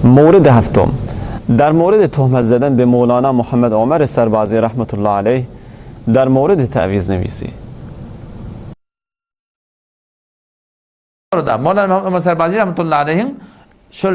مورد هفتم در مورد تهمت زدن به مولانا محمد عمر سربازی رحمت الله علیه در مورد تعویض نویسی. مولانا محمد عمر سربازی رحمت الله علیه şol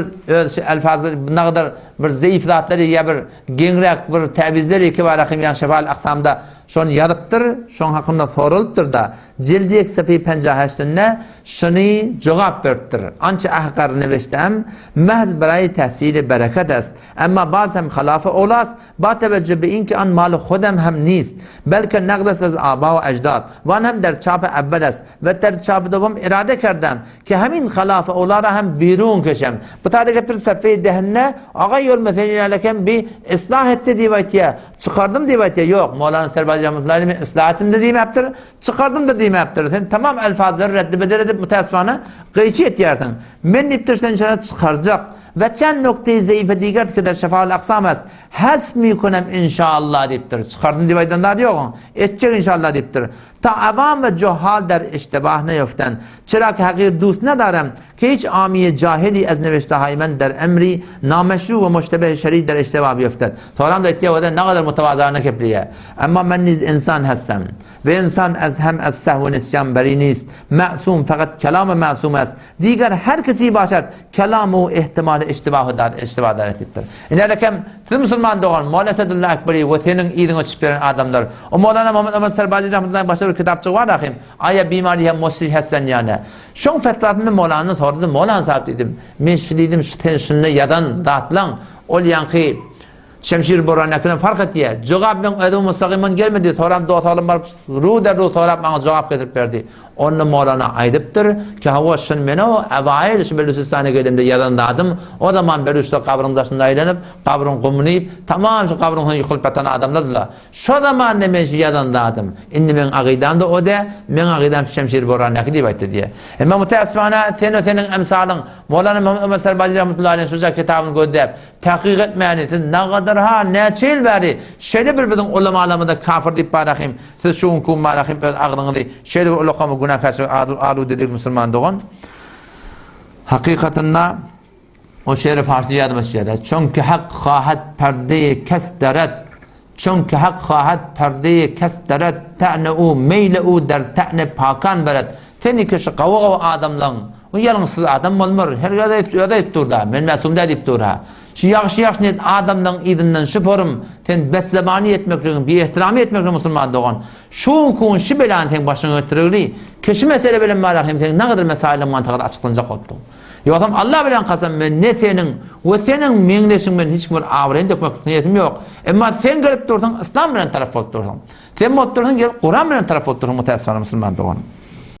elfazı ne kadar bir zayıflatları ya bir gengrek bir tavizleri ki var akım şefal aksamda şonu yarıptır, şon hakkında soruluptır da cildiyek sefi 58'inde şunu cevap veriptir. Ança ahkar neveştem mehz برای تحصیل برکت است اما باز هم خلاف اولاست با توجه به اینکه آن مال خودم هم نیست بلکه نقد است از آبا و اجداد و آن هم در چاپ اول است و در چاپ دوم اراده کردم که همین خلاف اولا را هم بیرون کشم بطاده که پر صفحه دهنه آقا yol mesajı alakam bir ıslah etti divatiye çıkardım divatiye yok Mevlana Serbazı Rahmetullahi Aleyhi ıslah ettim dediğimi yaptır çıkardım dediğimi yaptır sen tamam elfazları reddibeder edip müteessifane kıyıcı et yerden men niptirsen şana çıkaracak ve çen noktayı zayıfe diğer kadar şefaal aksam est hasb mikonam inşallah deyiptir çıkardım divaydan daha diyor edecek inşallah deyiptir ta avam ve cuhal der iştibah نیفتند چرا که حقیر دوست ندارم که هیچ عامی جاهلی از نوشته های من در امری نامشروع و مشتبه شرعی در اشتباه بیفتد سوالم در اتیاوده نقدر متواضعانه کپلیه اما من نیز انسان هستم و انسان از هم از سهو و نسیان بری نیست معصوم فقط کلام معصوم است دیگر هر کسی باشد کلام و احتمال اشتباه دارد این رقم Müslüman doğan Molla Esadullah Ekberi ve senin iyiliğini açıklayan adamlar. O Mollana Muhammed Ömer Serbazı Rahmetullahi başka bir kitapçık var akım. Aya bimari hem musrih hessen yani. Şun fetvasını Molla'nın sordu. Molla'nın sahip dedim. Men şiliydim şunu yadan dağıtılan. Ol yankı Şemşir Boranak'ın fark ettiği. Cevap ben ödüm mustakimin gelmedi. Soram doğatalım var. Ruh der ruh sorap bana cevap getirip verdi. Onu Mollana aydıptır ki hava şun meni o evayel şu Belusistan'a geldiğimde yadan dağıdım. O zaman Belus'ta kabrın taşında aylanıp kabrın kumlayıp tamam şu kabrın yıkılıp yatan adamlardılar. Şu zaman ne men yadan dağıdım. İndi men akidam da o da men akidam Şemşir Boranak'ı deyip aydı diye. Ama müteessifane senin emsalın Mollana Muhammed Ömer Serbazı Rahmetullahi Aleyhi şuca kitabını gördüğüm tahkik etmeyeni ne kadar ha ne çil veri şöyle bir bizim ulama alamında kafir deyip barakayım siz şu unkum barakayım ağlını deyip şöyle bir ulakamı günah karşı alu dedik Müslüman doğan hakikatında o şehri Farsi yadıma şehirde çünkü hak khahat perdeyi kes deret çünkü hak khahat perdeyi kes deret ta'ne'u meyle'u der ta'ne pakan beret teni ki şu kavga adamlan o yalnızsız adam olmur her yada ip durda ben mesumda deyip durha şu yaxşı net adamdan idinden şıpırım ten bet zabani etmekliğin bir ihtirami etmekliğin Müslüman doğan şu kun şu belan ten başına götürülü kişi mesele bilen marahim ten ne kadar mesailen mantıklı açıklanacak oldu yoksam Allah bilen kasam ben ne senin ve senin menleşin ben hiç bir avren dökmek niyetim yok ama sen gelip dursan İslam bilen taraf olup dursan sen mutlusun gelip Kur'an bilen taraf olup dursan müteessifane Müslüman doğan